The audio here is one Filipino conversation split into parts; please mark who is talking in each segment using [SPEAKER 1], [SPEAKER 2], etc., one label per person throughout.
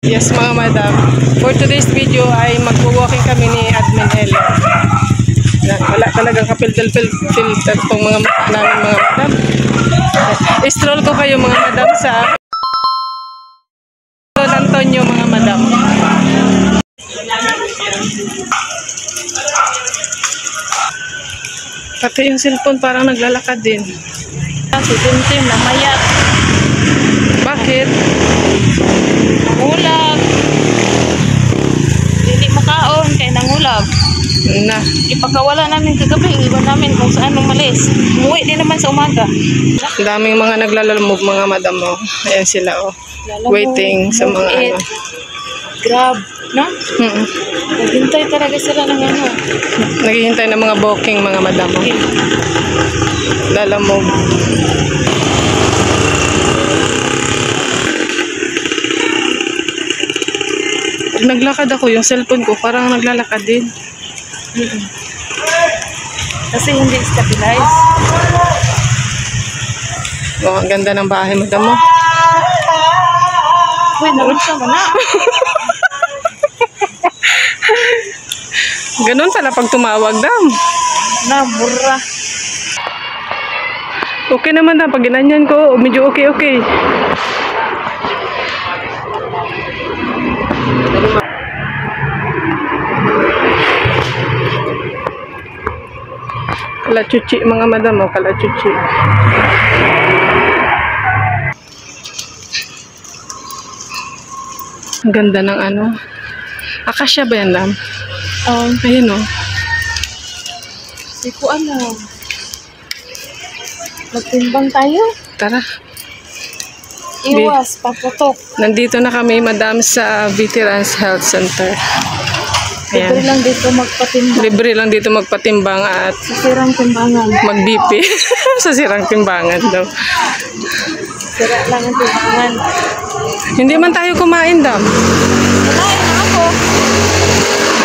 [SPEAKER 1] Yes mga madam, for today's video ay mag-walking kami ni Admin Ellen. Wala talagang kapil-til-til itong mga namin mga madam. I-stroll ko kayo mga madam sa Don Antonio mga madam. Pati yung cellphone parang naglalakad din.
[SPEAKER 2] Si Tim na mayat.
[SPEAKER 1] Bakit?
[SPEAKER 2] Nangulag. Hindi makaon kay nangulag.
[SPEAKER 1] Na.
[SPEAKER 2] Ipakawala namin kagabi. Iwan namin kung saan umalis. Umuwi din naman sa umaga.
[SPEAKER 1] Daming mga naglalamove mga madam mo. Ayan sila oh. Waiting sa mga ano.
[SPEAKER 2] Grab. No? Naghintay talaga sila ng ano.
[SPEAKER 1] Naghihintay ng mga booking mga madam mo. Lalamove. Pag naglakad ako, yung cellphone ko parang naglalakad din.
[SPEAKER 2] Kasi hindi stabilize.
[SPEAKER 1] Oh, ang ganda ng bahay madam mo.
[SPEAKER 2] Uy, naroon siya mo na.
[SPEAKER 1] Ganun pala pag tumawag dam.
[SPEAKER 2] Nabura.
[SPEAKER 1] Okay naman na pag ginanyan ko, medyo okay. Kalachuchi mga madam oh, kalachuchi. Ang ganda ng ano. Akasya ba yan dam? Ayun oh.
[SPEAKER 2] Siku ano. Magtimbang tayo.
[SPEAKER 1] Tara.
[SPEAKER 2] Iwas, paputok.
[SPEAKER 1] Nandito na kami madam sa Veterans Health Center.
[SPEAKER 2] Libre lang dito magpatimbang.
[SPEAKER 1] Libre lang dito magpatimbang at
[SPEAKER 2] Sa sirang timbangan.
[SPEAKER 1] mag-BP sa sirang timbangan daw.
[SPEAKER 2] Sira lang ang timbangan.
[SPEAKER 1] Hindi man tayo kumain dam.
[SPEAKER 2] Kumain na ako.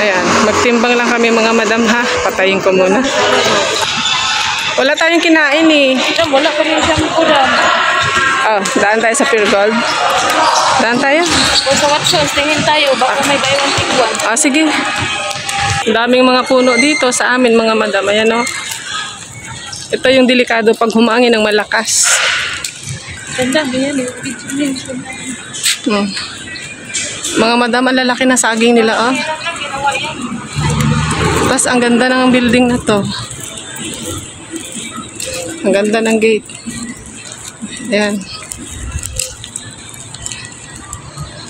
[SPEAKER 1] Ayan, magtimbang lang kami mga madam ha. Patayin ko muna. Wala tayong kinain eh.
[SPEAKER 2] Wala pa rin siyang kuram.
[SPEAKER 1] Oh, daan tayo sa Pure Gold. Daan tayo.
[SPEAKER 2] Kung sa Watsons, tingin tayo. Baka may buy one take one.
[SPEAKER 1] Ah, sige. Daming mga puno dito sa amin mga madam. Ayan oh. Ito yung delikado pag humangin ng malakas.
[SPEAKER 2] Ganda, ganyan eh.
[SPEAKER 1] Mga madam, ang lalaki na saging nila oh. Tapos ang ganda ng building na to. Ang ganda ng gate. Ayan.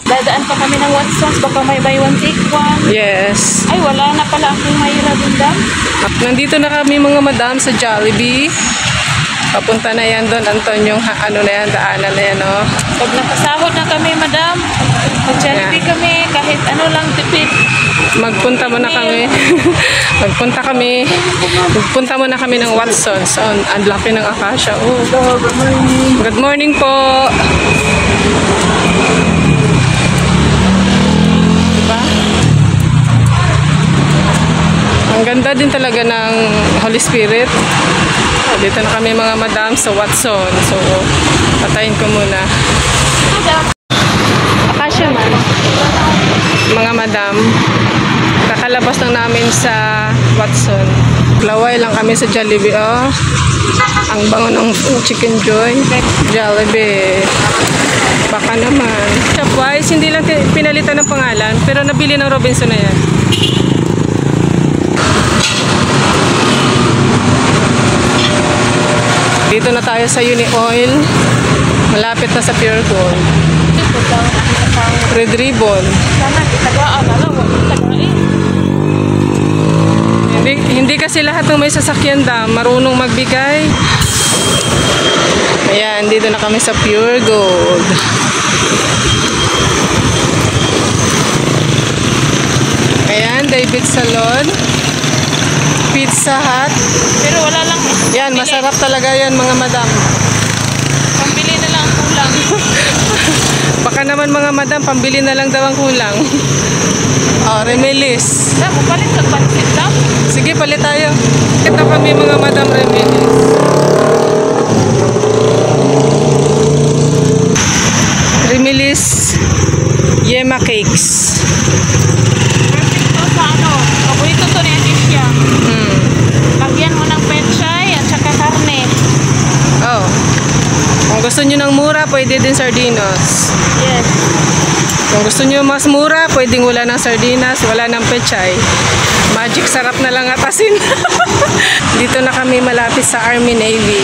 [SPEAKER 2] Dadaan pa kami ng Watsons. Baka may buy one take one.
[SPEAKER 1] Yes.
[SPEAKER 2] Ay, wala na pala akong mahirap dam.
[SPEAKER 1] Nandito na kami mga madam sa Jollibee. Papunta na yan doon, Antonio, ano na yan, daanan na yan, oh.
[SPEAKER 2] Pag nakasahod na kami, madam, mag-Jollibee kami, kahit ano lang tipid.
[SPEAKER 1] Magpunta muna kami. Magpunta muna kami ng Watsons. Oh, ang laki ng Akasya. Oh. Good morning po. Diba? Ang ganda din talaga ng Holy Spirit. Oh, dito na kami mga madam sa Watson. So, patayin ko muna. Akasya man. Mga madam, kakalabas lang namin sa Watson. Laway lang kami sa Jollibee. Oh, ang bango ng Chicken Joy. Jollibee. Baka naman. Shopwise, hindi lang pinalitan ng pangalan, pero nabili ng Robinson na yan. Dito na tayo sa Uni Oil. Malapit na sa Pure Gold. Red Ribbon.
[SPEAKER 2] Sana itagaan na lang.
[SPEAKER 1] Hindi kasi lahat ng may sasakyan dam marunong magbigay. Ayan, dito na kami sa Pure Gold. Ayan, David Salon. Pizza Hut.
[SPEAKER 2] Pero wala lang.
[SPEAKER 1] Yan, masarap talaga yan mga madam.
[SPEAKER 2] Pambili na lang kulang.
[SPEAKER 1] Baka naman mga madam, pambili na lang daw ang kulang. Oh, Remilis.
[SPEAKER 2] Sa, palit ka pansit lang.
[SPEAKER 1] Sige, palit tayo. Ito kami mga madam Remilis. Remilis Yema cakes.
[SPEAKER 2] Perfect to sa ano. Paborito to ni Anisha.
[SPEAKER 1] Mm.
[SPEAKER 2] Lagyan mo ng pechay at saka karne.
[SPEAKER 1] Oh. Kung gusto nyo ng mura, pwede din sardinas.
[SPEAKER 2] Yes.
[SPEAKER 1] Kung gusto nyo mas mura, pwedeng wala ng sardinas, wala ng pechay. Magic sarap na lang at asin. Dito na kami malapit sa Army Navy.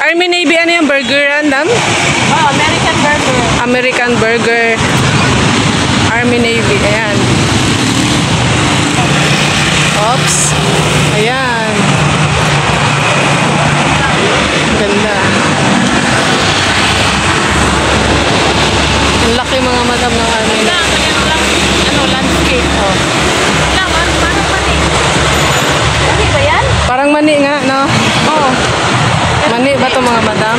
[SPEAKER 1] Army Navy, ano yung burger, Andam?
[SPEAKER 2] Oh, American burger.
[SPEAKER 1] American burger. Army Navy, ayan. Oops. Ayan. Ganda. Ang laki mga madam ng Army
[SPEAKER 2] Wala,
[SPEAKER 1] Navy.
[SPEAKER 2] ano, landscape.
[SPEAKER 1] Oh.
[SPEAKER 2] Wala, parang mani. Mani ba yan?
[SPEAKER 1] Parang mani nga, no?
[SPEAKER 2] Oo.
[SPEAKER 1] Mani ba to mga madam?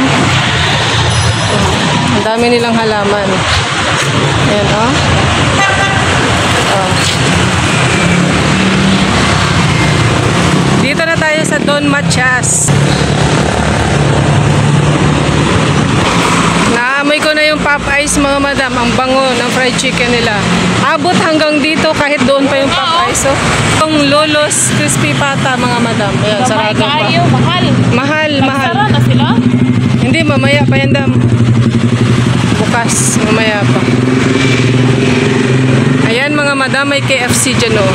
[SPEAKER 1] Ang dami nilang halaman. Ayan, oh. Oh. Dito na tayo sa Don Machas. Naamoy ko na yung Popeyes mga madam. Ang bango ng fried chicken nila. Abot hanggang dito kahit doon pa yung Popeyes. Oh. Yung Lolo's Crispy Pata mga madam. Ayan,
[SPEAKER 2] Gamay
[SPEAKER 1] sarado pa.
[SPEAKER 2] kaayo, mahal.
[SPEAKER 1] Mahal, mahal.
[SPEAKER 2] Nagsara na sila?
[SPEAKER 1] Hindi, mamaya pa yan dam. Bukas, mamaya pa. Ayan mga madam, may KFC dyan oh.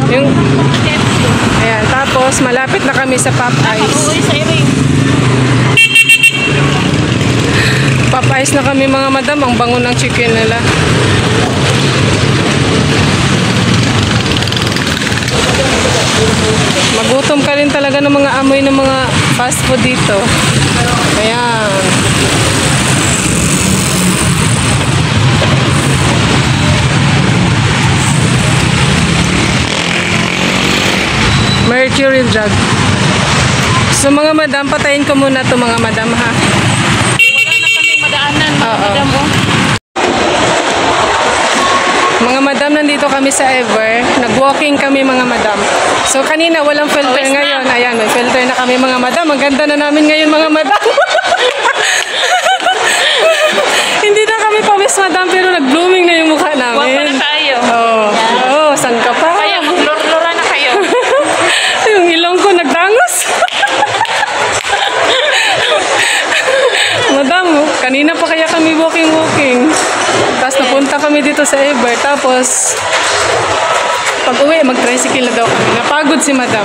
[SPEAKER 1] Yung, ayan, tapos malapit na kami sa Popeyes.
[SPEAKER 2] Uy, sa iring.
[SPEAKER 1] Popeyes na kami mga madam, ang bango ng chicken nila. Magutom ka rin talaga ng mga amoy ng mga fast food dito. Ayan. Mercury drug. So mga madam, patayin ko muna to mga madam ha.
[SPEAKER 2] Wala na kami madaanan.
[SPEAKER 1] Oo.
[SPEAKER 2] Madam mo.
[SPEAKER 1] Mga madam, nandito kami sa Ever. Nag-walking kami mga madam. So kanina walang filter,
[SPEAKER 2] Pawis na.
[SPEAKER 1] ngayon. Ayan, may filter na kami mga madam. Ang ganda na namin ngayon mga madam. Hindi na kami pawis madam, pero nag-blooming na yung mukha
[SPEAKER 2] Huwag pa
[SPEAKER 1] namin.
[SPEAKER 2] na tayo.
[SPEAKER 1] Oh, oh, saan ka pa?
[SPEAKER 2] Kaya, maglor-lora na kayo.
[SPEAKER 1] Yung ilong ko nagdangos. Madam, kanina pa kaya kami walking. Tapos napunta kami dito sa Ever. Tapos, pag uwi, mag-tricycle na daw kami. Napagod si madam.